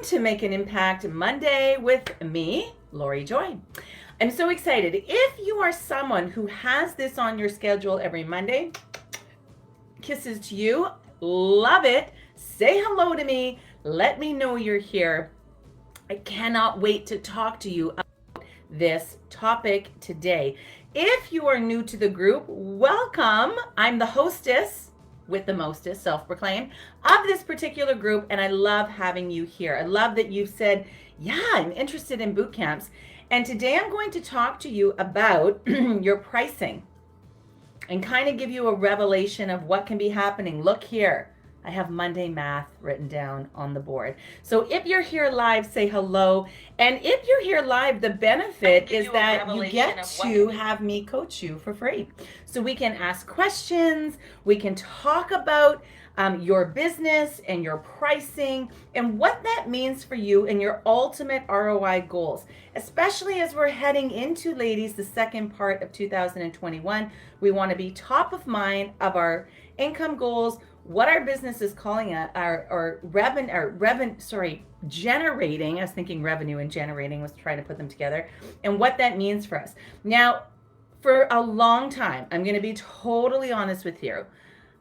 to Make an Impact Monday with me, Lori Joy. I'm so excited. If you are someone who has this on your schedule every Monday, kisses to you. Love it. Say hello to me. Let me know you're here. I cannot wait to talk to you about this topic today. If you are new to the group, welcome. I'm the hostess with the mostest, self-proclaimed, of this particular group, and I love having you here. I love that you've said, yeah, I'm interested in boot camps. And today I'm going to talk to you about your pricing and kind of give you a revelation of what can be happening. Look here. I have Monday math written down on the board. So if you're here live, say hello. And if you're here live, the benefit is that you get to have me coach you for free. So we can ask questions, we can talk about your business and your pricing and what that means for you and your ultimate ROI goals, especially as we're heading into, ladies, the second part of 2021. We want to be top of mind of our income goals, what our business is calling it, generating. I was thinking revenue and generating, was trying to put them together, and what that means for us. Now, for a long time, I'm going to be totally honest with you,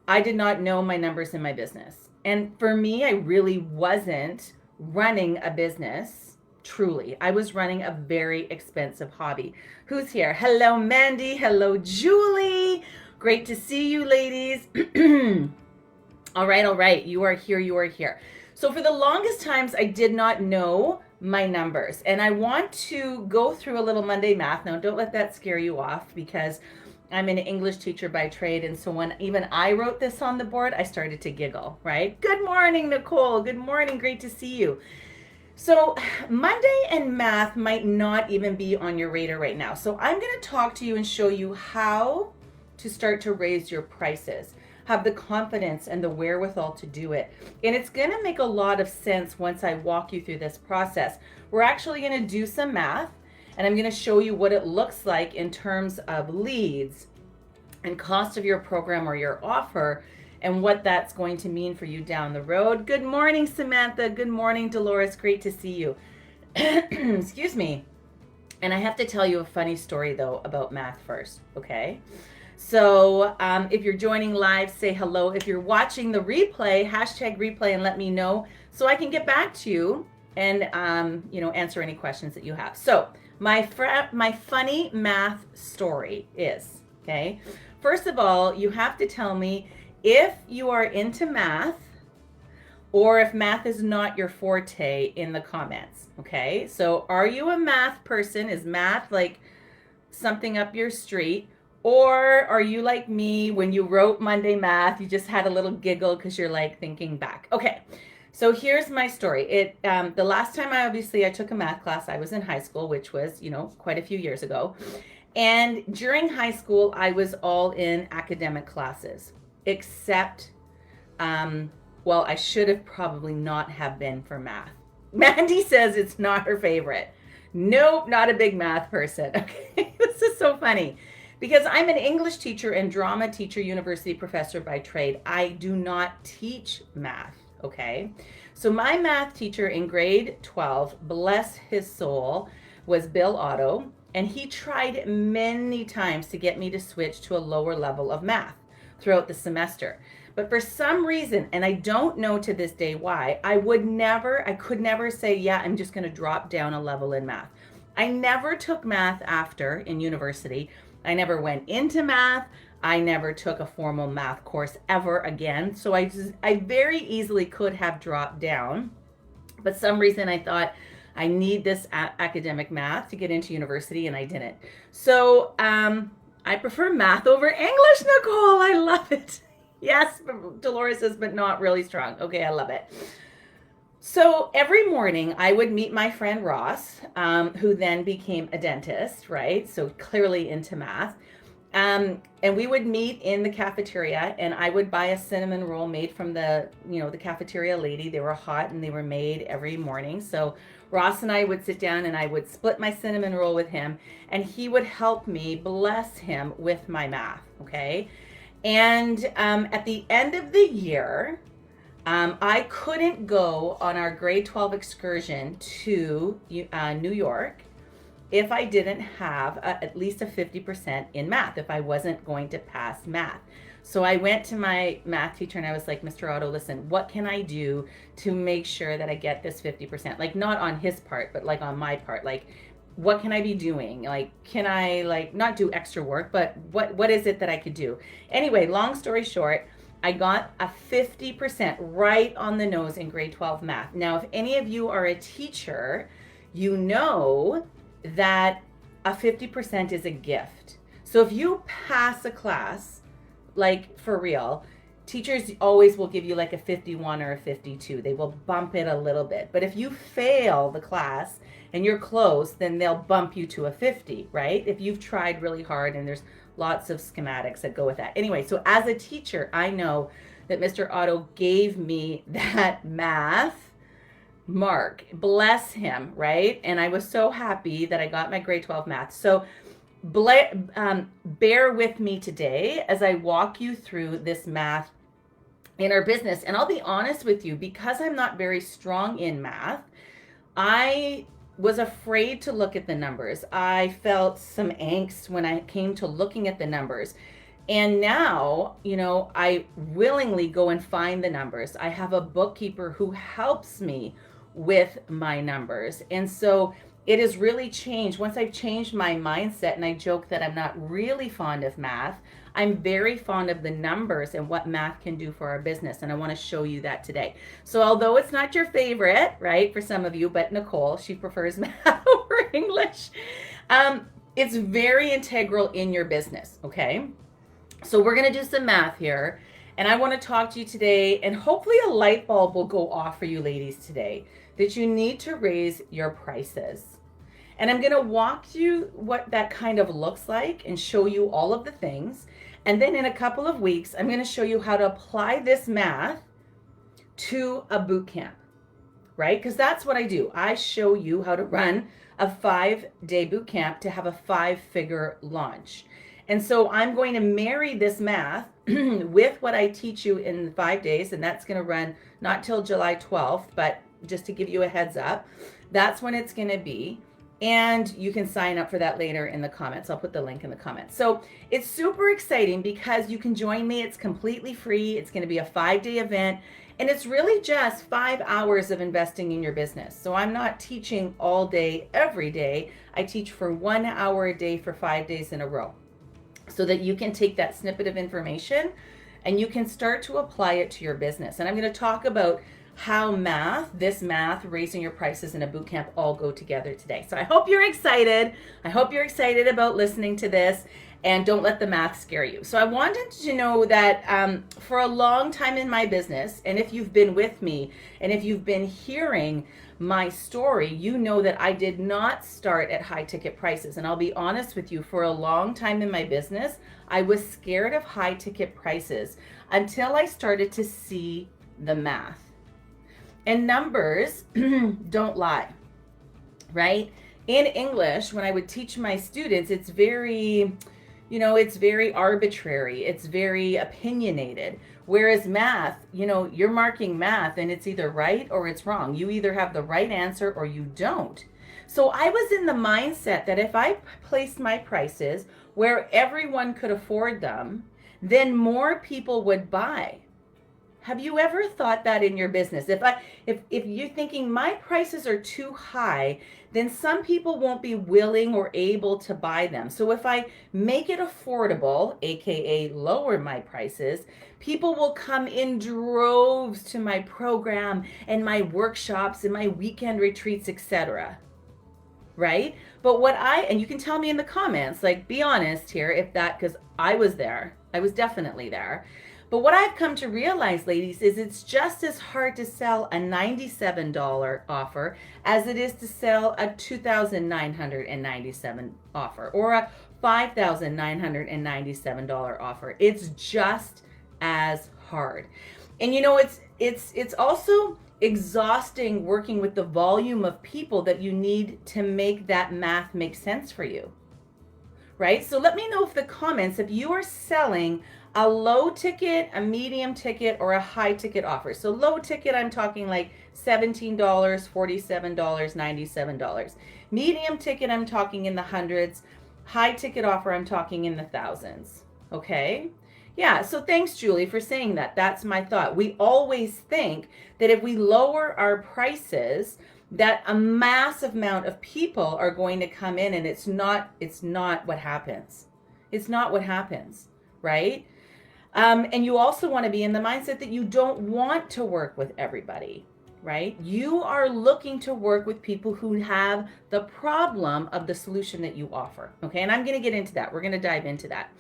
I did not know my numbers in my business. And for me, I really wasn't running a business, truly. I was running a very expensive hobby. Who's here? Hello, Mandy. Hello, Julie. Great to see you, ladies. All right. You are here. So for the longest times, I did not know my numbers. And I want to go through a little Monday math. Now, don't let that scare you off, because I'm an English teacher by trade. And so when even I wrote this on the board, I started to giggle, right? Good morning, Nicole. Good morning. Great to see you. So Monday and math might not even be on your radar right now. So I'm going to talk to you and show you how to start to raise your prices. Have the confidence and the wherewithal to do it. And it's going to make a lot of sense once I walk you through this process. We're actually going to do some math, and I'm going to show you what it looks like in terms of leads and cost of your program or your offer, and what that's going to mean for you down the road. Good morning, Samantha. Good morning, Dolores. Great to see you. Excuse me. And I have to tell you a funny story, though, about math first, okay? So if you're joining live, say hello. If you're watching the replay, hashtag replay and let me know so I can get back to you and answer any questions that you have. So my funny math story is, okay, first of all, you have to tell me if you are into math or if math is not your forte in the comments, okay? So are you a math person? Is math like something up your street? Or are you like me, when you wrote Monday math, you just had a little giggle because you're like thinking back? Okay, so here's my story. The last time I took a math class, I was in high school, which was, quite a few years ago. And during high school, I was all in academic classes, except, I should have probably not have been for math. Mandy says it's not her favorite. Nope, not a big math person. Okay, this is so funny. Because I'm an English teacher and drama teacher, university professor by trade, I do not teach math, okay? So my math teacher in grade 12, bless his soul, was Bill Otto, and he tried many times to get me to switch to a lower level of math throughout the semester. But for some reason, and I don't know to this day why, I could never say, yeah, I'm just gonna drop down a level in math. I never took math after in university. I never went into math. I never took a formal math course ever again. So I very easily could have dropped down. But some reason I thought I need this academic math to get into university, and I didn't. So I prefer math over English, Nicole. I love it. Yes, Dolores says, but not really strong. Okay, I love it. So every morning I would meet my friend Ross, who then became a dentist, right? So clearly into math. And we would meet in the cafeteria, and I would buy a cinnamon roll made from the cafeteria lady. They were hot and they were made every morning. So Ross and I would sit down and I would split my cinnamon roll with him, and he would help me, bless him, with my math, okay? And at the end of the year, I couldn't go on our grade 12 excursion to New York if I didn't have at least a 50% in math, if I wasn't going to pass math. So I went to my math teacher and I was like, Mr. Otto, listen, what can I do to make sure that I get this 50%? Like, not on his part, but like on my part. Like, what can I be doing? Like, can I like not do extra work, but what is it that I could do? Anyway, long story short, I got a 50% right on the nose in grade 12 math. Now, if any of you are a teacher, you know that a 50% is a gift. So if you pass a class, like for real, teachers always will give you like a 51 or a 52. They will bump it a little bit. But if you fail the class and you're close, then they'll bump you to a 50, right? If you've tried really hard, and there's lots of schematics that go with that. Anyway, so as a teacher, I know that Mr. Otto gave me that math mark. Bless him, right? And I was so happy that I got my grade 12 math. So bear with me today as I walk you through this math in our business. And I'll be honest with you, because I'm not very strong in math, I was afraid to look at the numbers. I felt some angst when I came to looking at the numbers. And now, I willingly go and find the numbers. I have a bookkeeper who helps me with my numbers. And so it has really changed. Once I've changed my mindset, and I joke that I'm not really fond of math, I'm very fond of the numbers and what math can do for our business. And I want to show you that today. So although it's not your favorite, right, for some of you, but Nicole, she prefers math over English. It's very integral in your business, okay? So we're going to do some math here. And I want to talk to you today, and hopefully a light bulb will go off for you ladies today, that you need to raise your prices. And I'm going to walk you what that kind of looks like and show you all of the things. And then in a couple of weeks, I'm going to show you how to apply this math to a boot camp, right? Because that's what I do. I show you how to run a 5-day boot camp to have a 5-figure launch. And so I'm going to marry this math with what I teach you in 5 days, and that's going to run not till July 12th, but just to give you a heads up, that's when it's going to be. And you can sign up for that later in the comments. I'll put the link in the comments. So it's super exciting because you can join me. It's completely free. It's going to be a 5-day event. And it's really just 5 hours of investing in your business. So I'm not teaching all day, every day. I teach for 1 hour a day for 5 days in a row, so that you can take that snippet of information and you can start to apply it to your business. And I'm going to talk about how this math, raising your prices, and a boot camp all go together today. So I hope you're excited. I hope you're excited about listening to this, and don't let the math scare you. So I wanted to know that for a long time in my business, and if you've been with me and if you've been hearing my story, you know that I did not start at high ticket prices. And I'll be honest with you, for a long time in my business, I was scared of high ticket prices until I started to see the math. And numbers don't lie, right? In English, when I would teach my students, it's very, it's very arbitrary. It's very opinionated. Whereas math, you're marking math and it's either right or it's wrong. You either have the right answer or you don't. So I was in the mindset that if I placed my prices where everyone could afford them, then more people would buy. Have you ever thought that in your business? If you're thinking my prices are too high, then some people won't be willing or able to buy them. So if I make it affordable, aka lower my prices, people will come in droves to my program and my workshops and my weekend retreats, etc. Right? But and you can tell me in the comments, like, be honest here, because I was there. I was definitely there. But what I've come to realize, ladies, is it's just as hard to sell a $97 offer as it is to sell a $2,997 offer or a $5,997 offer. It's just as hard. And it's also exhausting working with the volume of people that you need to make that math make sense for you. Right? So let me know if you are selling a low ticket, a medium ticket, or a high ticket offer. So low ticket, I'm talking like $17, $47, $97. Medium ticket, I'm talking in the hundreds. High ticket offer, I'm talking in the thousands. Okay? Yeah, so thanks, Julie, for saying that. That's my thought. We always think that if we lower our prices, that a massive amount of people are going to come in, and it's not what happens. It's not what happens, right? And you also want to be in the mindset that you don't want to work with everybody, right? You are looking to work with people who have the problem of the solution that you offer, okay? And I'm going to get into that. We're going to dive into that.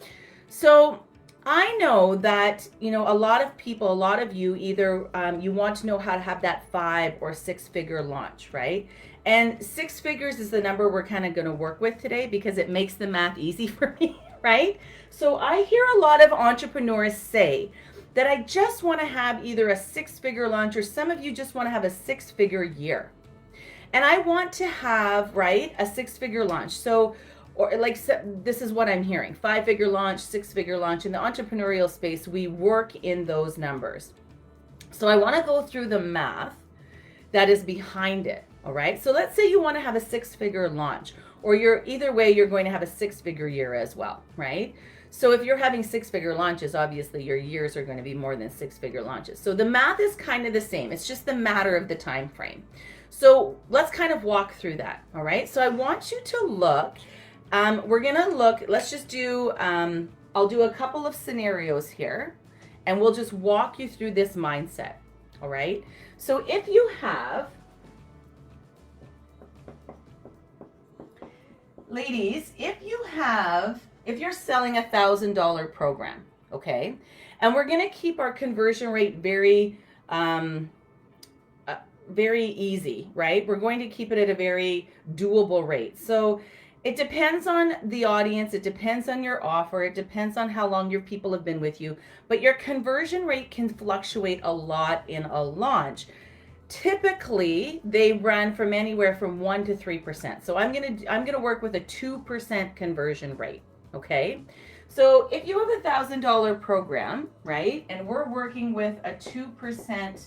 So I know that, a lot of people, a lot of you, either you want to know how to have that 5 or 6 figure launch, right? And 6 figures is the number we're kind of going to work with today because it makes the math easy for me, right? So I hear a lot of entrepreneurs say that I just want to have either a 6 figure launch, or some of you just want to have a 6 figure year. And I want to have, right, a 6 figure launch. So, or like, this is what I'm hearing: 5 figure launch, 6 figure launch. In the entrepreneurial space, we work in those numbers. So I want to go through the math that is behind it. All right. So let's say you want to have a 6 figure launch, or either way, you're going to have a 6 figure year as well, right? So if you're having 6 figure launches, obviously your years are going to be more than 6 figure launches. So the math is kind of the same. It's just the matter of the time frame. So let's kind of walk through that. All right. So I want you to look. We're going to look. Let's just do. I'll do a couple of scenarios here, and we'll just walk you through this mindset. All right. So if you have, ladies, if you're selling $1,000 program, okay, and we're going to keep our conversion rate very easy, right? We're going to keep it at a very doable rate. So it depends on the audience, it depends on your offer, it depends on how long your people have been with you, but your conversion rate can fluctuate a lot in a launch. Typically, they run from anywhere from 1% to 3%. So I'm gonna work with a 2% conversion rate. Okay. So if you have $1,000 program, right, and we're working with a 2%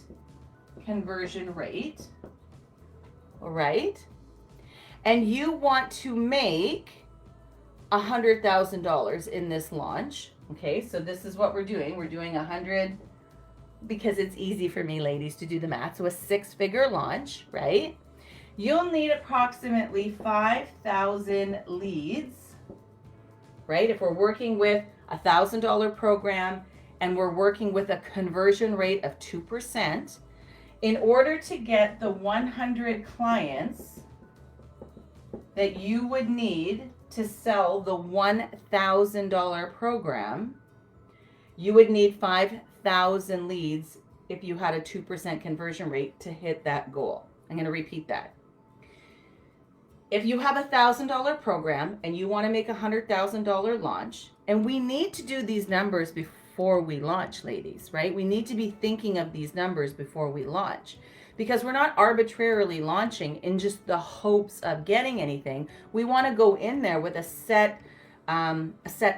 conversion rate, all right, and you want to make $100,000 in this launch, okay, so this is what we're doing. We're doing 100 because it's easy for me, ladies, to do the math. So a 6-figure launch, right? You'll need approximately 5,000 leads, right? If we're working with a $1,000 program and we're working with a conversion rate of 2%, in order to get the 100 clients that you would need to sell the $1,000 program, you would need 5,000 leads if you had a 2% conversion rate to hit that goal. I'm going to repeat that. If you have a $1,000 program and you want to make a $100,000 launch, and we need to do these numbers before we launch, ladies, right? We need to be thinking of these numbers before we launch, because we're not arbitrarily launching in just the hopes of getting anything. We want to go in there with a set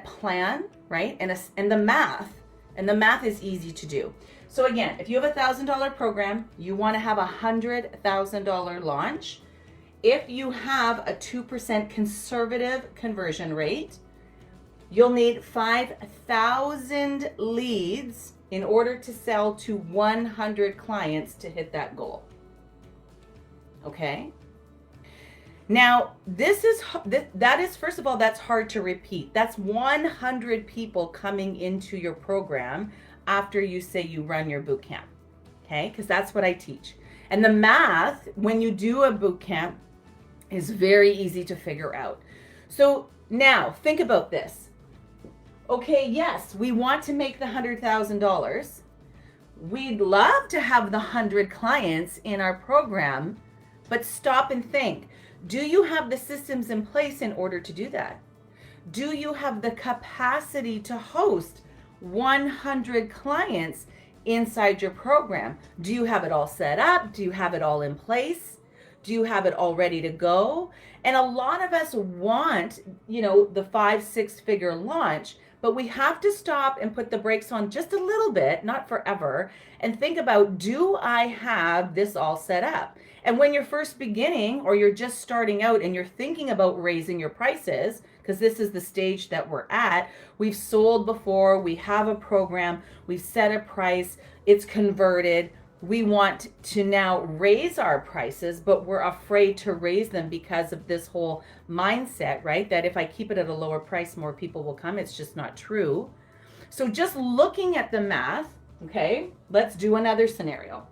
plan, right? And the math is easy to do. So again, if you have a $1,000 program, you want to have a $100,000 launch. If you have a 2% conservative conversion rate, you'll need 5,000 leads in order to sell to 100 clients to hit that goal. Okay? Now, that is, first of all, that's hard to repeat. That's 100 people coming into your program after you say you run your boot camp. Okay? Because that's what I teach. And the math, when you do a boot camp, is very easy to figure out. So now think about this. Okay, yes, we want to make the $100,000. We'd love to have the 100 clients in our program, but stop and think. Do you have the systems in place in order to do that? Do you have the capacity to host 100 clients inside your program? Do you have it all set up? Do you have it all in place? Do you have it all ready to go? And a lot of us want, the 5-6 figure launch, But we have to stop and put the brakes on just a little bit, not forever, and think about, do I have this all set up? And when you're first beginning or you're just starting out and you're thinking about raising your prices, because this is the stage that we're at, we've sold before, we have a program, we've set a price, it's converted. We want to now raise our prices, but we're afraid to raise them because of this whole mindset, right? That if I keep it at a lower price, more people will come. It's just not true. So just looking at the math, okay, let's do another scenario.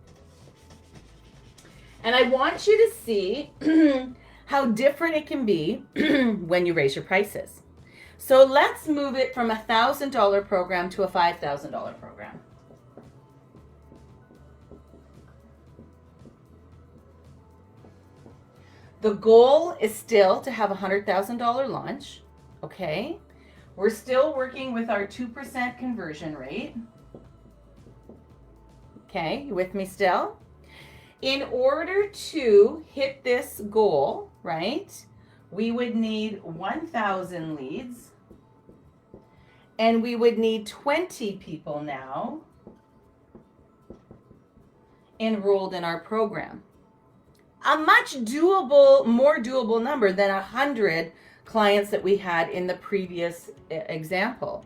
And I want you to see how different it can be when you raise your prices. So let's move it from a $1,000 program to a $5,000 program. The goal is still to have a $100,000 launch, okay? We're still working with our 2% conversion rate. Okay, you with me still? In order to hit this goal, right, we would need 1,000 leads, and we would need 20 people now enrolled in our program. A much more doable number than 100 clients that we had in the previous example.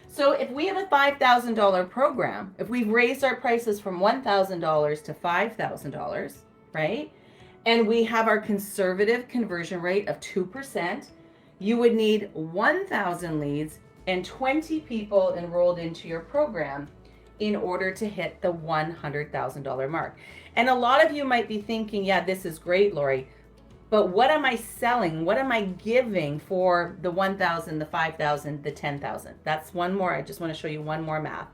So if we have a $5,000 program, if we've raised our prices from $1,000 to $5,000, right? And we have our conservative conversion rate of 2%, you would need 1,000 leads and 20 people enrolled into your program in order to hit the $100,000 mark. And a lot of you might be thinking, yeah, this is great, Lori, but what am I selling? What am I giving for the 1,000, the 5,000, the 10,000? That's one more. I just want to show you one more math.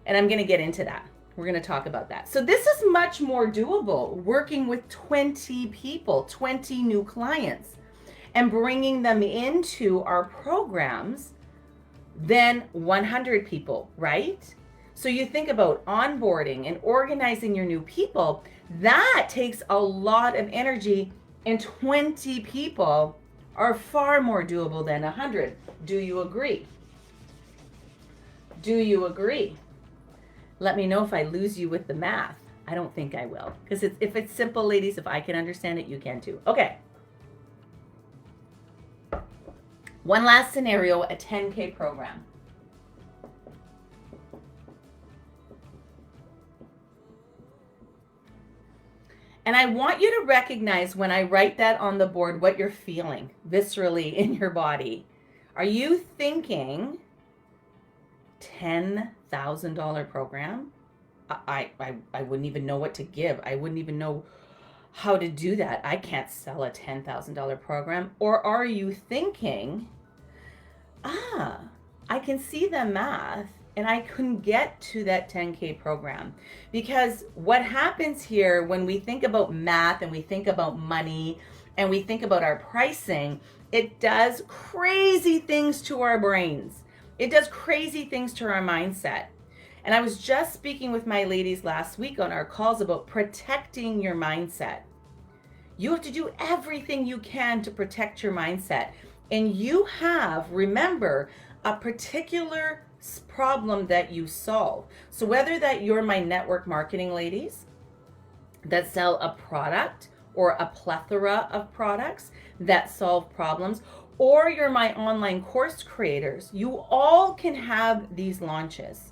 And I'm going to get into that. We're going to talk about that. So this is much more doable, working with 20 people, 20 new clients, and bringing them into our programs than 100 people, right? So you think about onboarding and organizing your new people, that takes a lot of energy, and 20 people are far more doable than 100. Do you agree? Do you agree? Let me know if I lose you with the math. I don't think I will, because if it's simple, ladies, if I can understand it, you can too. Okay. One last scenario, a 10K program. And I want you to recognize when I write that on the board what you're feeling viscerally in your body. Are you thinking $10,000 program? I wouldn't even know what to give. I wouldn't even know how to do that. I can't sell a $10,000 program. Or are you thinking, I can see the math and I couldn't get to that 10K program? Because what happens here when we think about math and we think about money and we think about our pricing, it does crazy things to our brains. It does crazy things to our mindset. And I was just speaking with my ladies last week on our calls about protecting your mindset. You have to do everything you can to protect your mindset. And you have, remember, a particular problem that you solve. So whether that you're my network marketing ladies that sell a product or a plethora of products that solve problems, or you're my online course creators, you all can have these launches.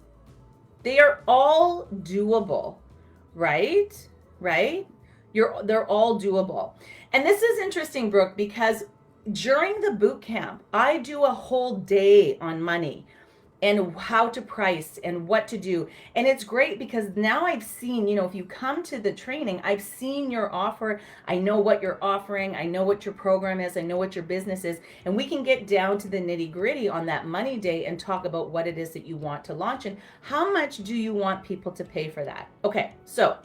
They are all doable, right? Right? They're all doable. And this is interesting, Brooke, because during the boot camp, I do a whole day on money and how to price and what to do. And it's great because now I've seen, if you come to the training, I've seen your offer. I know what you're offering. I know what your program is. I know what your business is. And we can get down to the nitty gritty on that money day and talk about what it is that you want to launch and how much do you want people to pay for that. Okay, so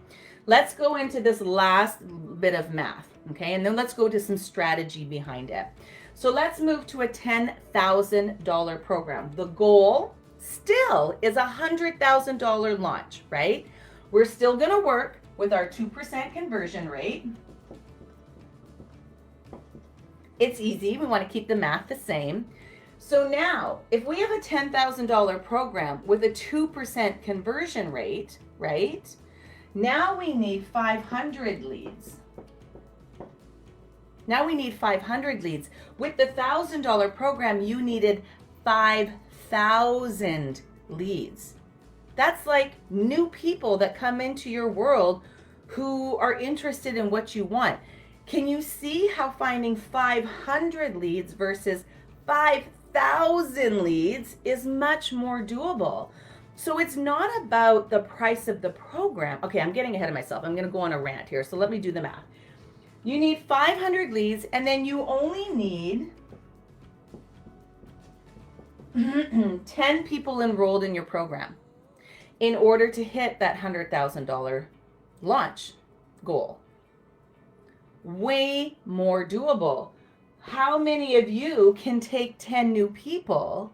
let's go into this last bit of math, okay? And then let's go to some strategy behind it. So let's move to a $10,000 program. The goal still is a $100,000 launch, right? We're still gonna work with our 2% conversion rate. It's easy, we wanna keep the math the same. So now, if we have a $10,000 program with a 2% conversion rate, right? Now we need 500 leads. Now we need 500 leads. With the $1,000 program, you needed 5,000 leads. That's like new people that come into your world who are interested in what you want. Can you see how finding 500 leads versus 5,000 leads is much more doable? So it's not about the price of the program. Okay, I'm getting ahead of myself. I'm going to go on a rant here. So let me do the math. You need 500 leads, and then you only need 10 people enrolled in your program in order to hit that $100,000 launch goal. Way more doable. How many of you can take 10 new people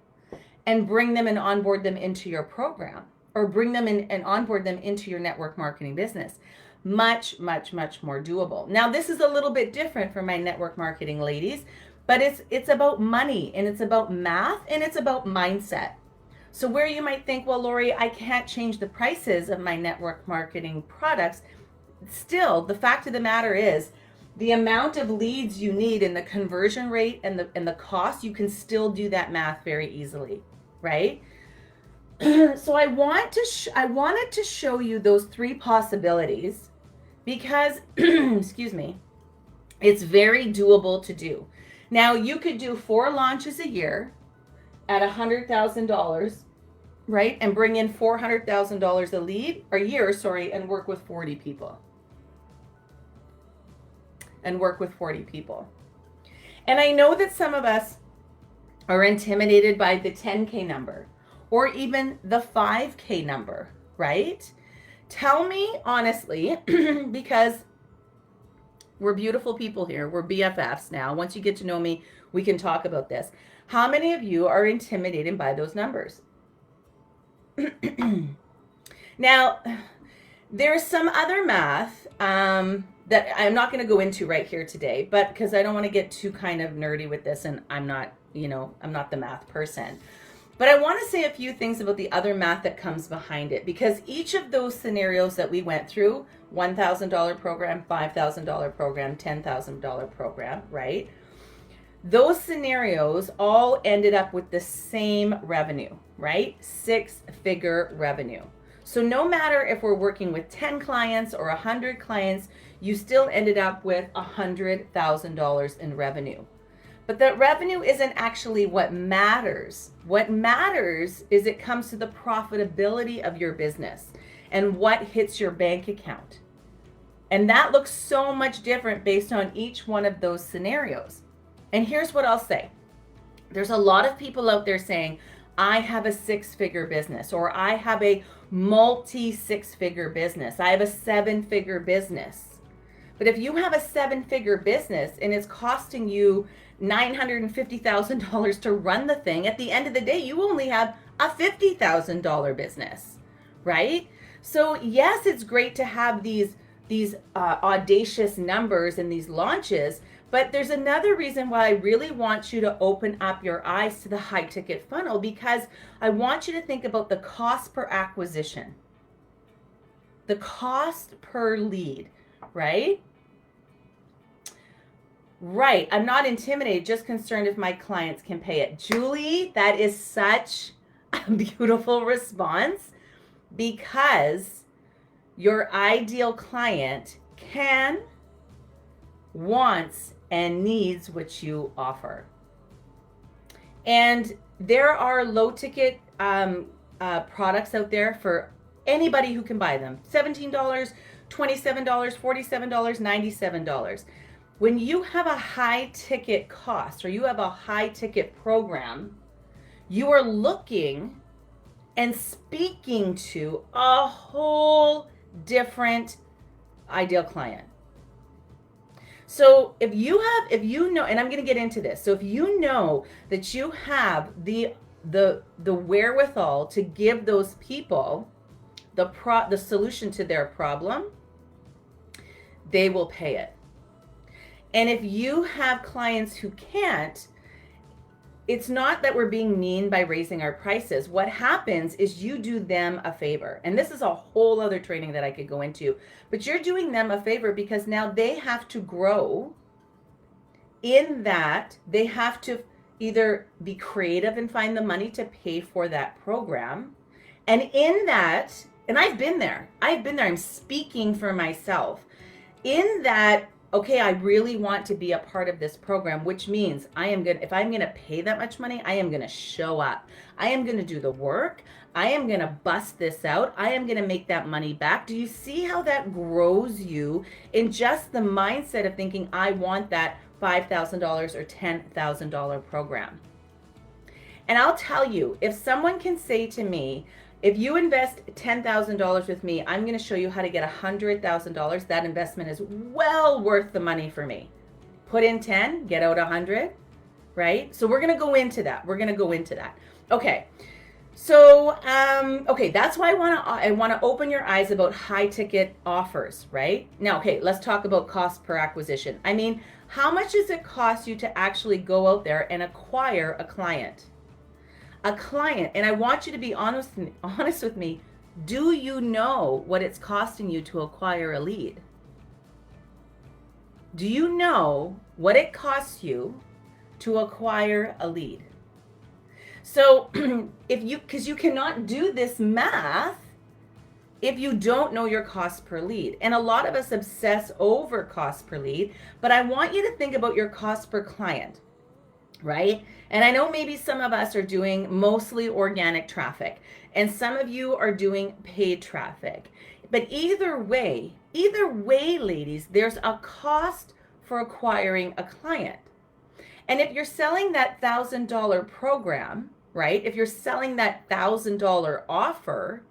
and bring them and onboard them into your program, or bring them in and onboard them into your network marketing business? Much, much, much more doable. Now, this is a little bit different for my network marketing ladies, but it's about money, and it's about math, and it's about mindset. So where you might think, well, Lori, I can't change the prices of my network marketing products. Still, the fact of the matter is, the amount of leads you need and the conversion rate and the cost, you can still do that math very easily, right? So I wanted to show you those three possibilities because, excuse me, it's very doable to do. Now, you could do 4 launches a year at $100,000, right? And bring in $400,000 a year, and work with 40 people. And I know that some of us are intimidated by the 10K number or even the 5K number, right? Tell me honestly, because we're beautiful people here. We're BFFs now. Once you get to know me, we can talk about this. How many of you are intimidated by those numbers? Now, there's some other math that I'm not going to go into right here today, but because I don't want to get too kind of nerdy with this, and I'm not the math person. But I want to say a few things about the other math that comes behind it, because each of those scenarios that we went through, $1,000 program, $5,000 program, $10,000 program, right? Those scenarios all ended up with the same revenue, right? 6-figure revenue. So no matter if we're working with 10 clients or 100 clients, you still ended up with $100,000 in revenue. But that revenue isn't actually what matters. What matters is it comes to the profitability of your business and what hits your bank account. And that looks so much different based on each one of those scenarios. And here's what I'll say. There's a lot of people out there saying, I have a 6-figure business, or I have a multi-6-figure business. I have a 7-figure business. But if you have a 7-figure business and it's costing you $950,000 to run the thing, at the end of the day, you only have a $50,000 business, right? So yes, it's great to have these audacious numbers and these launches, but there's another reason why I really want you to open up your eyes to the high ticket funnel, because I want you to think about the cost per acquisition, the cost per lead, right? Right. I'm not intimidated, just concerned if my clients can pay it. Julie, that is such a beautiful response, because your ideal client can, wants, and needs what you offer. And there are low ticket products out there for anybody who can buy them. $17, $27, $47, $97. When you have a high ticket cost, or you have a high ticket program, you are looking and speaking to a whole different ideal client. So if you know, and I'm going to get into this. So if you know that you have the wherewithal to give those people the solution to their problem, they will pay it. And if you have clients who can't, it's not that we're being mean by raising our prices. What happens is you do them a favor. And this is a whole other training that I could go into, but you're doing them a favor because now they have to grow in that they have to either be creative and find the money to pay for that program. And in that, and I've been there, I'm speaking for myself. In that, okay, I really want to be a part of this program, which means if I'm gonna pay that much money, I am gonna show up. I am gonna do the work. I am gonna bust this out. I am gonna make that money back. Do you see how that grows you in just the mindset of thinking, I want that $5,000 or $10,000 program? And I'll tell you, if someone can say to me, if you invest $10,000 with me, I'm going to show you how to get $100,000. That investment is well worth the money for me. Put in 10, get out 100, right? So we're going to go into that. Okay. So, okay, that's why I want to open your eyes about high ticket offers, right? Now, okay, let's talk about cost per acquisition. I mean, how much does it cost you to actually go out there and acquire a client? And I want you to be honest with me. Do you know what it's costing you to acquire a lead? Do you know what it costs you to acquire a lead? So because you cannot do this math if you don't know your cost per lead. And a lot of us obsess over cost per lead, but I want you to think about your cost per client. Right? And I know maybe some of us are doing mostly organic traffic and some of you are doing paid traffic. But either way, ladies, there's a cost for acquiring a client. And if you're selling that $1,000 program, right? If you're selling that $1,000 offer,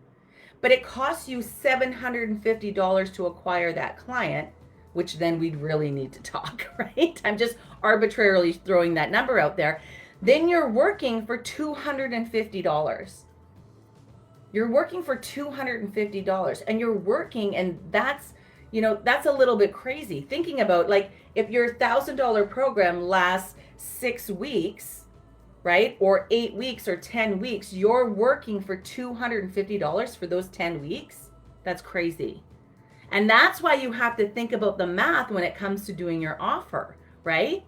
but it costs you $750 to acquire that client, which then we'd really need to talk, right? I'm just arbitrarily throwing that number out there. Then you're working for $250. You're working for $250 and you're working, and that's a little bit crazy. Thinking about, like, if your $1,000 program lasts 6 weeks, right? Or 8 weeks or 10 weeks, you're working for $250 for those 10 weeks. That's crazy. And that's why you have to think about the math when it comes to doing your offer, right?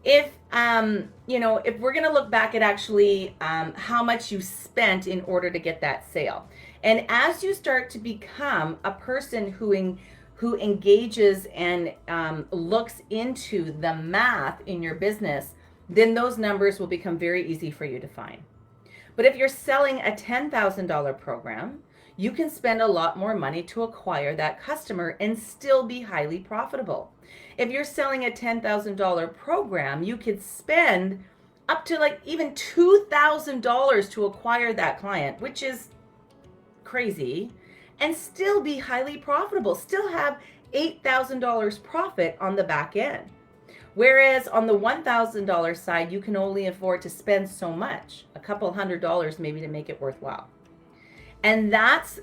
If we're going to look back at actually how much you spent in order to get that sale. And as you start to become a person who engages and looks into the math in your business, then those numbers will become very easy for you to find. But if you're selling a $10,000 program, you can spend a lot more money to acquire that customer and still be highly profitable. If you're selling a $10,000 program, you could spend up to like even $2,000 to acquire that client, which is crazy, and still be highly profitable, still have $8,000 profit on the back end. Whereas on the $1,000 side, you can only afford to spend so much, a couple $100 maybe, to make it worthwhile. And that's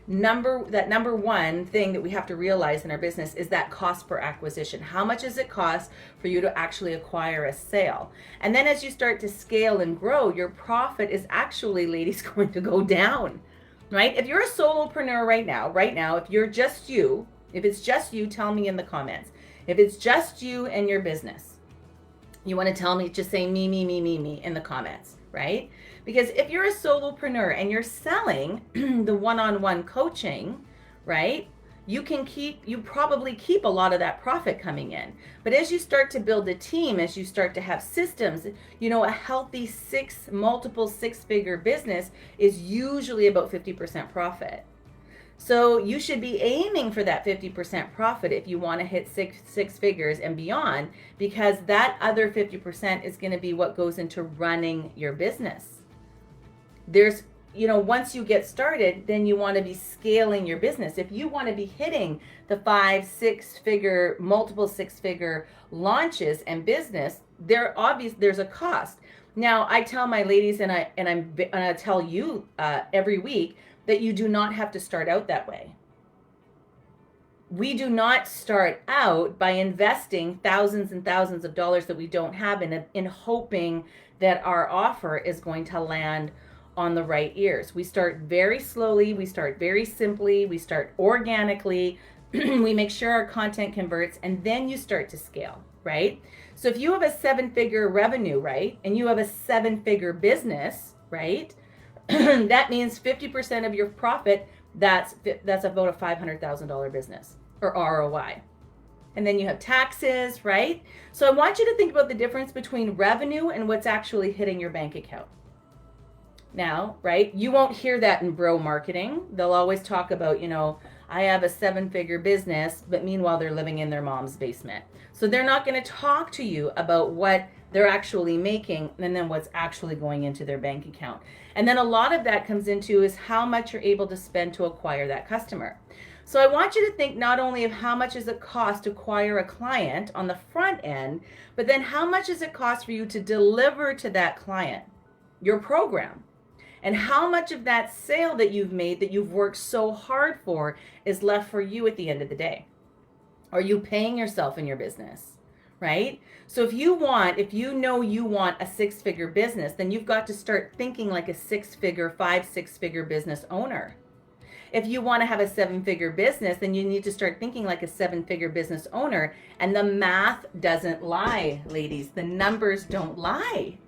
number one thing that we have to realize in our business is that cost per acquisition. How much does it cost for you to actually acquire a sale? And then as you start to scale and grow, your profit is actually, ladies, going to go down, right? If you're a solopreneur right now, if it's just you, tell me in the comments. If it's just you and your business, you want to tell me, just say me in the comments, right? Because if you're a solopreneur and you're selling the one-on-one coaching, right, you probably keep a lot of that profit coming in. But as you start to build a team, as you start to have systems, a healthy multiple six-figure business is usually about 50% profit. So you should be aiming for that 50% profit if you want to hit six figures and beyond, because that other 50% is going to be what goes into running your business. Once you get started, then you want to be scaling your business. If you want to be hitting the 5-6 figure, multiple 6-figure launches and business, there's a cost. Now, I tell my ladies, and I tell you every week, that you do not have to start out that way. we do not start out by investing thousands and thousands of dollars that we don't have in hoping that our offer is going to land on the right ears. We start very slowly, we start very simply, we start organically, we make sure our content converts, and then you start to scale, right? So if you have a 7-figure revenue, right, and you have a 7-figure business, right, that means 50% of your profit, that's about a $500,000 business or ROI. And then you have taxes, right? So I want you to think about the difference between revenue and what's actually hitting your bank account. Now, right, you won't hear that in bro marketing. They'll always talk about, I have a 7-figure business, but meanwhile they're living in their mom's basement. So they're not going to talk to you about what they're actually making and then what's actually going into their bank account. And then a lot of that comes into is how much you're able to spend to acquire that customer. So I want you to think not only of how much does it cost to acquire a client on the front end, but then how much does it cost for you to deliver to that client your program? And how much of that sale that you've made, that you've worked so hard for, is left for you at the end of the day? Are you paying yourself in your business, right? So if you know you want a 6-figure business, then you've got to start thinking like a 6-figure business owner. If you want to have a 7-figure business, then you need to start thinking like a 7-figure business owner. And the math doesn't lie, ladies. The numbers don't lie.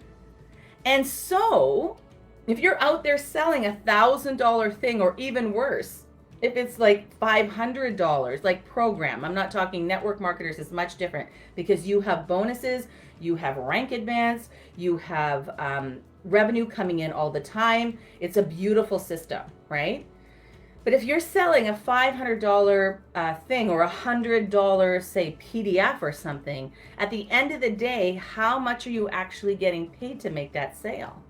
And so if you're out there selling $1,000 thing, or even worse, if it's like $500, like program, I'm not talking network marketers, is much different because you have bonuses, you have rank advance, you have revenue coming in all the time. It's a beautiful system, right? But if you're selling a $500 thing or $100, say, PDF or something, at the end of the day, how much are you actually getting paid to make that sale?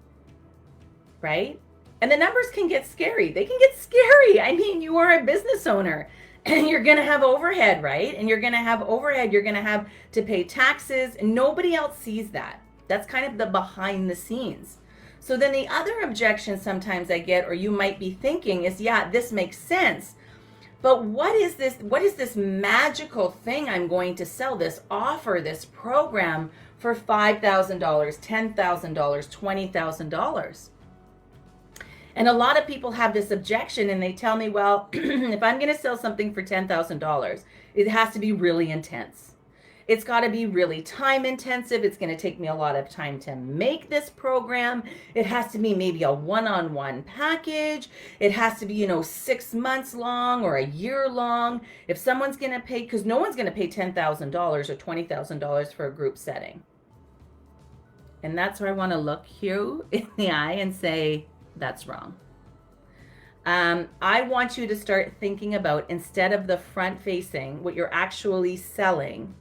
Right? And the numbers can get scary. They can get scary. I mean, you are a business owner and you're going to have overhead, right? And you're going to have overhead. You're going to have to pay taxes, and nobody else sees that. That's kind of the behind the scenes. So then the other objection sometimes I get, or you might be thinking, is, yeah, this makes sense. But what is this magical thing I'm going to sell, this offer, this program for $5,000, $10,000, $20,000? And a lot of people have this objection, and they tell me, well, if I'm going to sell something for $10,000, it has to be really intense. It's got to be really time intensive. It's going to take me a lot of time to make this program. It has to be maybe a one-on-one package. It has to be, 6 months long or a year long. If someone's going to pay, because no one's going to pay $10,000 or $20,000 for a group setting. And that's where I want to look you in the eye and say, that's wrong. I want you to start thinking about, instead of the front facing, what you're actually selling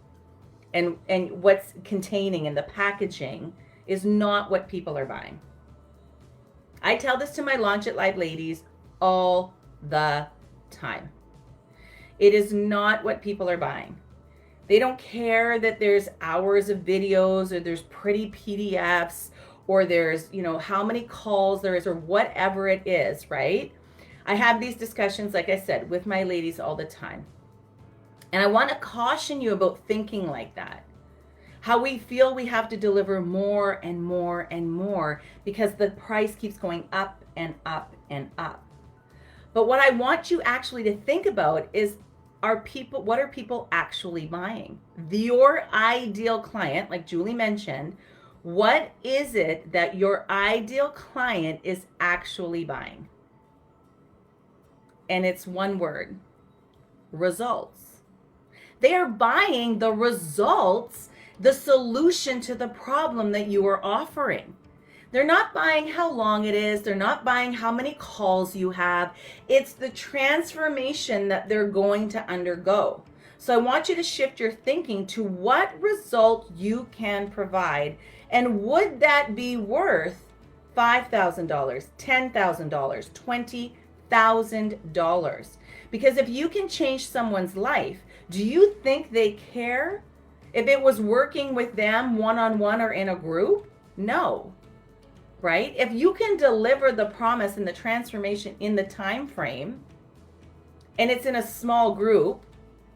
and what's containing in the packaging is not what people are buying. I tell this to my Launch It Live ladies all the time. It is not what people are buying. They don't care that there's hours of videos or there's pretty PDFs or there's, how many calls there is or whatever it is, right? I have these discussions, like I said, with my ladies all the time. And I want to caution you about thinking like that. How we feel we have to deliver more and more and more because the price keeps going up and up and up. But what I want you actually to think about is, what are people actually buying? Your ideal client, like Julie mentioned, what is it that your ideal client is actually buying? And it's one word: results. They are buying the results, the solution to the problem that you are offering. They're not buying how long it is. They're not buying how many calls you have. It's the transformation that they're going to undergo. So I want you to shift your thinking to what result you can provide. And would that be worth $5,000, $10,000, $20,000? Because if you can change someone's life, do you think they care if it was working with them one-on-one or in a group? No. Right? If you can deliver the promise and the transformation in the time frame, and it's in a small group,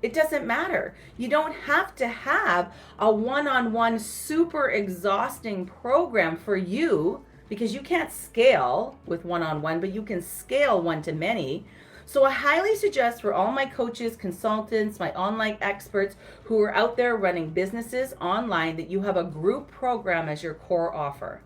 It doesn't matter. You don't have to have a one-on-one super exhausting program for you, because you can't scale with one-on-one, but you can scale one-to-many. So I highly suggest for all my coaches, consultants, my online experts who are out there running businesses online, that you have a group program as your core offer.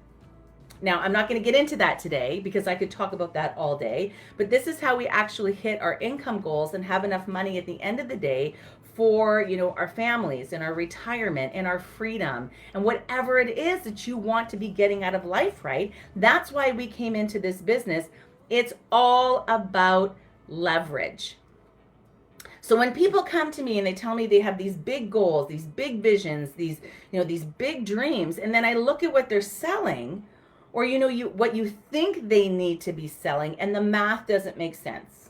Now, I'm not going to get into that today because I could talk about that all day, but this is how we actually hit our income goals and have enough money at the end of the day for, our families and our retirement and our freedom and whatever it is that you want to be getting out of life, right? That's why we came into this business. It's all about leverage. So when people come to me and they tell me they have these big goals, these big visions, these big dreams, and then I look at what they're selling, or what you think they need to be selling, and the math doesn't make sense.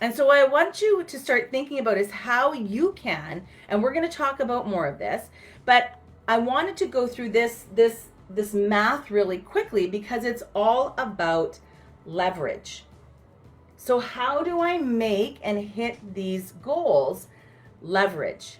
And so what I want you to start thinking about is how you can, and we're going to talk about more of this, but I wanted to go through this math really quickly because it's all about leverage. So how do I make and hit these goals? Leverage.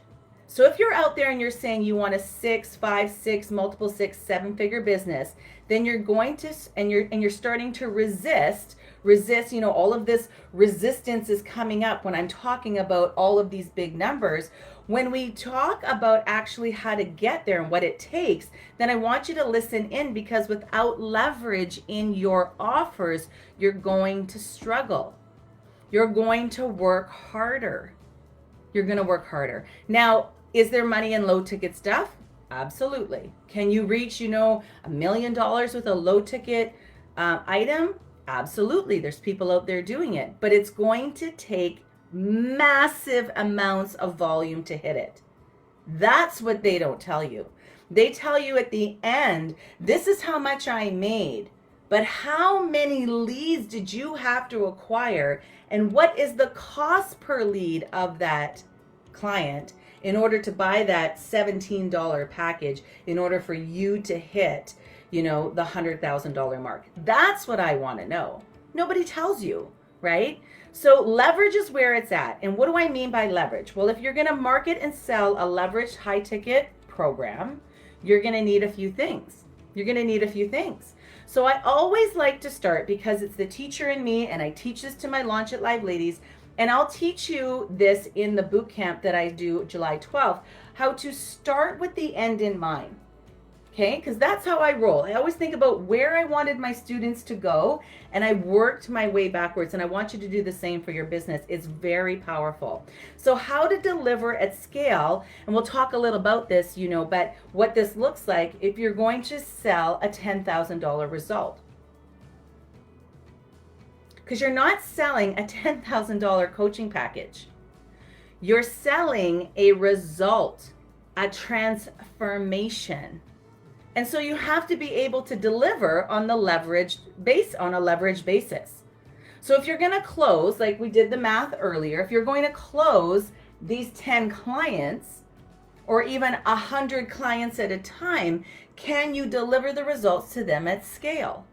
So if you're out there and you're saying you want a 6, 5, 6, multiple 6, 7-figure business, then you're going to, and you're starting to resist, all of this resistance is coming up when I'm talking about all of these big numbers. When we talk about actually how to get there and what it takes, then I want you to listen in, because without leverage in your offers, you're going to struggle. You're going to work harder. You're going to work harder. Now, is there money in low ticket stuff? Absolutely. Can you reach, $1 million with a low ticket item? Absolutely. There's people out there doing it, but it's going to take massive amounts of volume to hit it. That's what they don't tell you. They tell you at the end, this is how much I made, but how many leads did you have to acquire, and what is the cost per lead of that client in order to buy that $17 package in order for you to hit, the $100,000 mark? That's what I want to know. Nobody tells you, right? So leverage is where it's at. And what do I mean by leverage? Well, if you're going to market and sell a leveraged high ticket program, you're going to need a few things. So I always like to start, because it's the teacher in me, and I teach this to my Launch It Live ladies, and I'll teach you this in the boot camp that I do July 12th, how to start with the end in mind. Okay, because that's how I roll. I always think about where I wanted my students to go, and I worked my way backwards, and I want you to do the same for your business. It's very powerful. So how to deliver at scale, and we'll talk a little about this, but what this looks like if you're going to sell a $10,000 result. Because you're not selling a $10,000 coaching package. You're selling a result, a transformation. And so you have to be able to deliver on a leveraged basis. So if you're going to close, like we did the math earlier, if you're going to close these 10 clients or even 100 clients at a time, can you deliver the results to them at scale?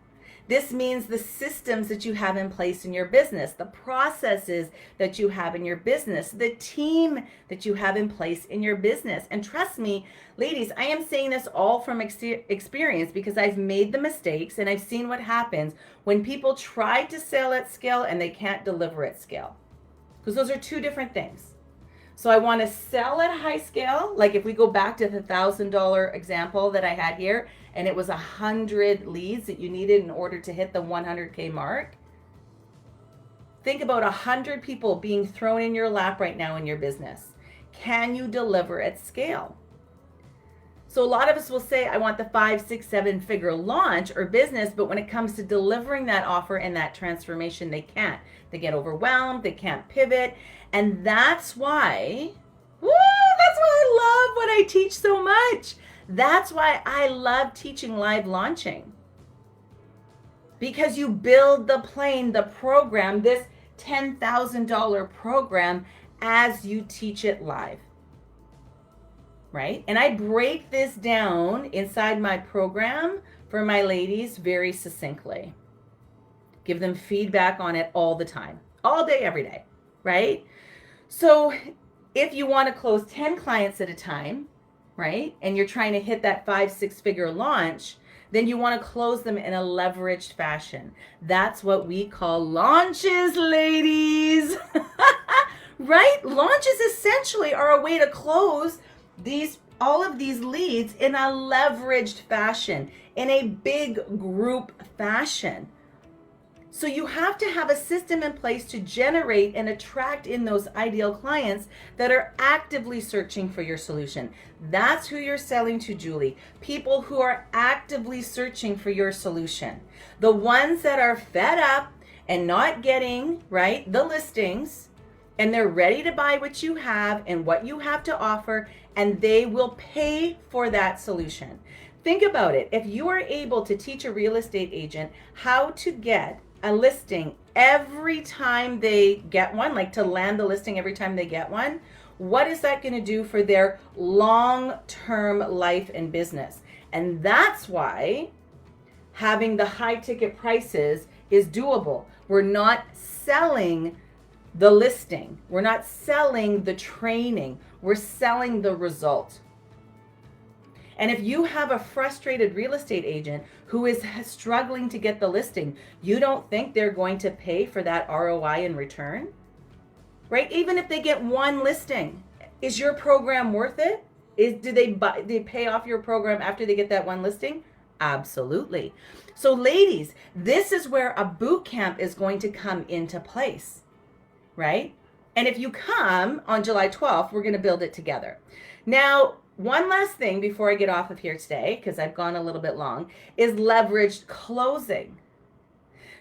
This means the systems that you have in place in your business, the processes that you have in your business, the team that you have in place in your business. And trust me, ladies, I am saying this all from experience, because I've made the mistakes and I've seen what happens when people try to sell at scale and they can't deliver at scale. Because those are two different things. So I want to sell at a high scale. Like if we go back to the $1,000 example that I had here, and it was 100 leads that you needed in order to hit the 100K mark. Think about 100 people being thrown in your lap right now in your business. Can you deliver at scale? So a lot of us will say, I want the 5, 6, 7-figure launch or business, but when it comes to delivering that offer and that transformation, they can't. They get overwhelmed, they can't pivot. And that's why I love what I teach so much. That's why I love teaching live launching. Because you build the plane, the program, this $10,000 program, as you teach it live. Right? And I break this down inside my program for my ladies very succinctly. Give them feedback on it all the time, all day, every day, right? So if you want to close 10 clients at a time, right, and you're trying to hit that 5-6 figure launch, then you want to close them in a leveraged fashion. That's what we call launches, ladies. Right? Launches essentially are a way to close all of these leads in a leveraged fashion, in a big group fashion. So you have to have a system in place to generate and attract in those ideal clients that are actively searching for your solution. That's who you're selling to, Julie. People who are actively searching for your solution. The ones that are fed up and not getting, right, the listings, and they're ready to buy what you have and what you have to offer, and they will pay for that solution. Think about it. If you are able to teach a real estate agent how to get a listing every time they get one, like to land the listing every time they get one, what is that going to do for their long-term life and business? And that's why having the high ticket prices is doable. We're not selling the listing. We're not selling the training. We're selling the result. And if you have a frustrated real estate agent who is struggling to get the listing, you don't think they're going to pay for that ROI in return? Right? Even if they get one listing, is your program worth it? Do they pay off your program after they get that one listing? Absolutely. So ladies, this is where a boot camp is going to come into place, right? And if you come on July 12th, we're going to build it together. Now, one last thing before I get off of here today, because I've gone a little bit long, is leveraged closing.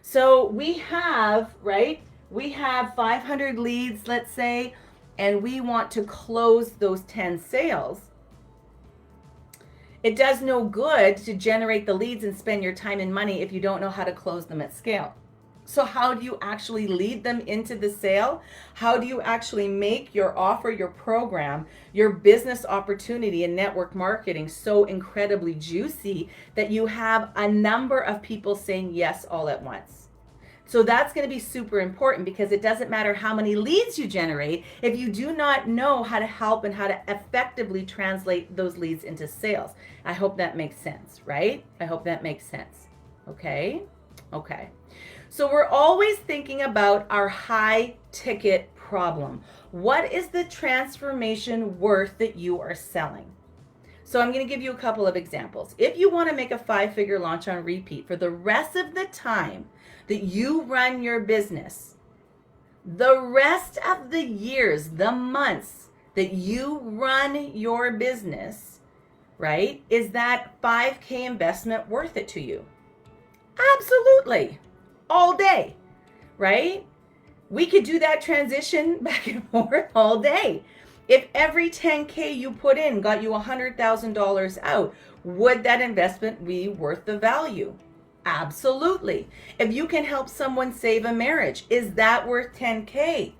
So we have, right, we have 500 leads, let's say, and we want to close those 10 sales. It does no good to generate the leads and spend your time and money if you don't know how to close them at scale. So how do you actually lead them into the sale? How do you actually make your offer, your program, your business opportunity and network marketing so incredibly juicy that you have a number of people saying yes all at once? So that's going to be super important, because it doesn't matter how many leads you generate if you do not know how to help and how to effectively translate those leads into sales. I hope that makes sense, right? I hope that makes sense. Okay. So we're always thinking about our high ticket problem. What is the transformation worth that you are selling? So I'm going to give you a couple of examples. If you want to make a 5-figure launch on repeat for the rest of the time that you run your business, the rest of the years, the months that you run your business, right, is that $5,000 investment worth it to you? Absolutely. All day, right? We could do that transition back and forth all day. If every $10,000 you put in got you $100,000 out, would that investment be worth the value? Absolutely. If you can help someone save a marriage, is that worth $10,000?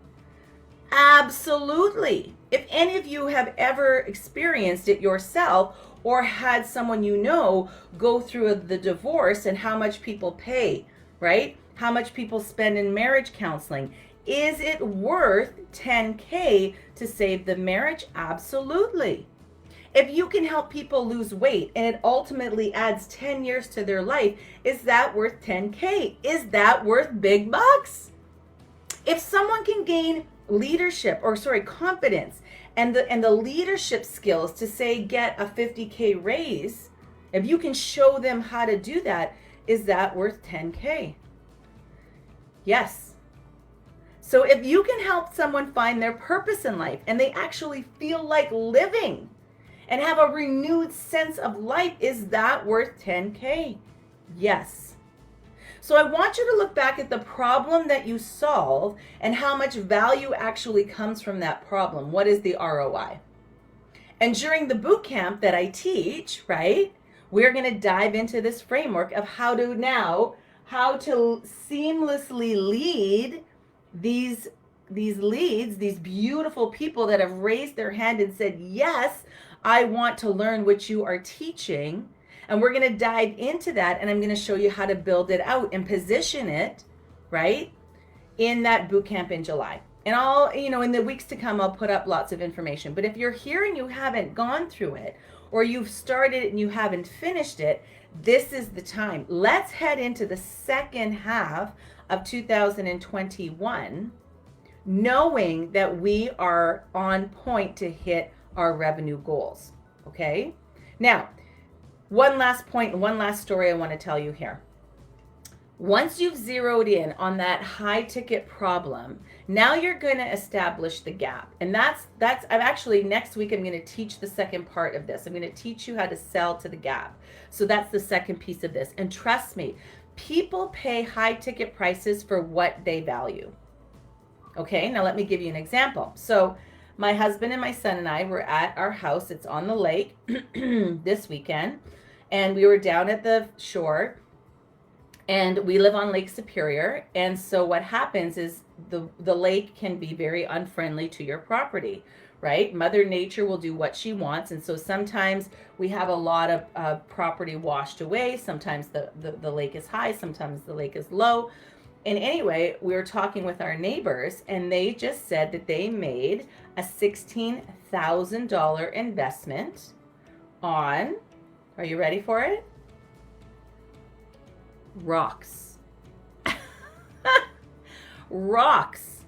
Absolutely. If any of you have ever experienced it yourself or had someone you know go through the divorce and how much people pay, right? How much people spend in marriage counseling. Is it worth $10,000 to save the marriage? Absolutely. If you can help people lose weight and it ultimately adds 10 years to their life, is that worth $10,000? Is that worth big bucks? If someone can gain confidence and the leadership skills to say get a $50,000 raise, if you can show them how to do that, is that worth $10,000? Yes. So if you can help someone find their purpose in life and they actually feel like living and have a renewed sense of life, is that worth $10,000? Yes. So I want you to look back at the problem that you solve and how much value actually comes from that problem. What is the ROI? And during the boot camp that I teach, right, we're going to dive into this framework of how to seamlessly lead these leads, these beautiful people that have raised their hand and said, yes, I want to learn what you are teaching. And we're going to dive into that, and I'm going to show you how to build it out and position it, right, in that boot camp in July. And I'll, in the weeks to come, I'll put up lots of information. But if you're here and you haven't gone through it, or you've started it and you haven't finished it, this is the time. Let's head into the second half of 2021, knowing that we are on point to hit our revenue goals. Okay? Now, one last point, one last story I want to tell you here. Once you've zeroed in on that high ticket problem, now you're going to establish the gap. And that's I'm actually, next week I'm going to teach the second part of this. I'm going to teach you how to sell to the gap. So that's the second piece of this. And trust me, people pay high ticket prices for what they value. Okay, now let me give you an example. So my husband and my son and I were at our house. It's on the lake this weekend. And we were down at the shore. And we live on Lake Superior. And so what happens is the lake can be very unfriendly to your property, right? Mother Nature will do what she wants. And so sometimes we have a lot of property washed away. Sometimes the lake is high. Sometimes the lake is low. And anyway, we were talking with our neighbors, and they just said that they made a $16,000 investment on, are you ready for it? Rocks. Rocks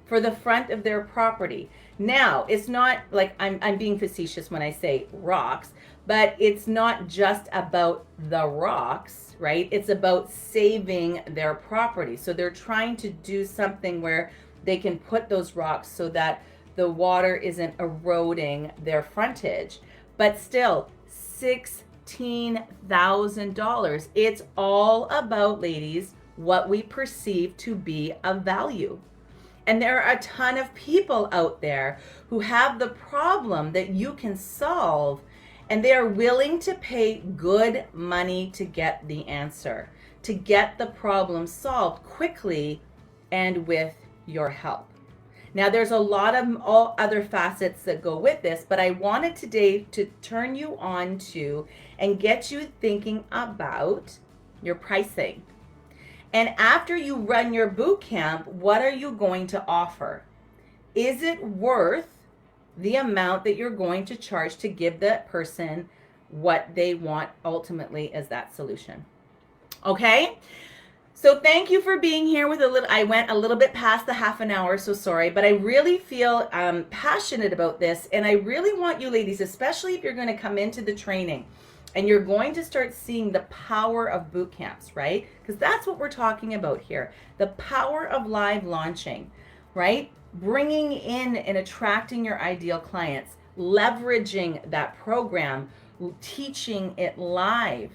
for the front of their property. Now, it's not like I'm being facetious when I say rocks, but it's not just about the rocks, right? It's about saving their property. So they're trying to do something where they can put those rocks so that the water isn't eroding their frontage. But still, $16,000. It's all about, ladies, what we perceive to be of value. And there are a ton of people out there who have the problem that you can solve, and they are willing to pay good money to get the answer, to get the problem solved quickly and with your help. Now, there's a lot of all other facets that go with this, but I wanted today to turn you on to and get you thinking about your pricing. And after you run your boot camp, what are you going to offer? Is it worth the amount that you're going to charge to give that person what they want ultimately as that solution? Okay? So thank you for being here with I went a little bit past the half an hour, so sorry, but I really feel passionate about this, and I really want you ladies, especially if you're going to come into the training and you're going to start seeing the power of boot camps, right? Because that's what we're talking about here. The power of live launching, right? Bringing in and attracting your ideal clients, leveraging that program, teaching it live,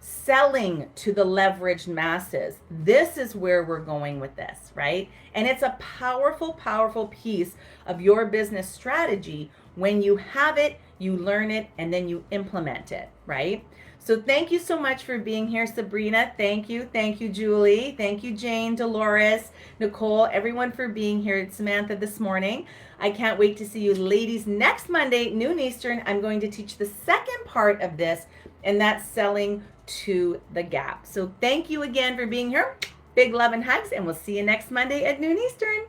selling to the leveraged masses. This is where we're going with this, right? And it's a powerful, powerful piece of your business strategy. When you have it, you learn it, and then you implement it, right? So thank you so much for being here, Sabrina. Thank you. Thank you, Julie. Thank you, Jane, Dolores, Nicole, everyone for being here. Samantha this morning. I can't wait to see you ladies next Monday, noon Eastern. I'm going to teach the second part of this, and that's selling to the gap. So thank you again for being here. Big love and hugs, and we'll see you next Monday at noon Eastern.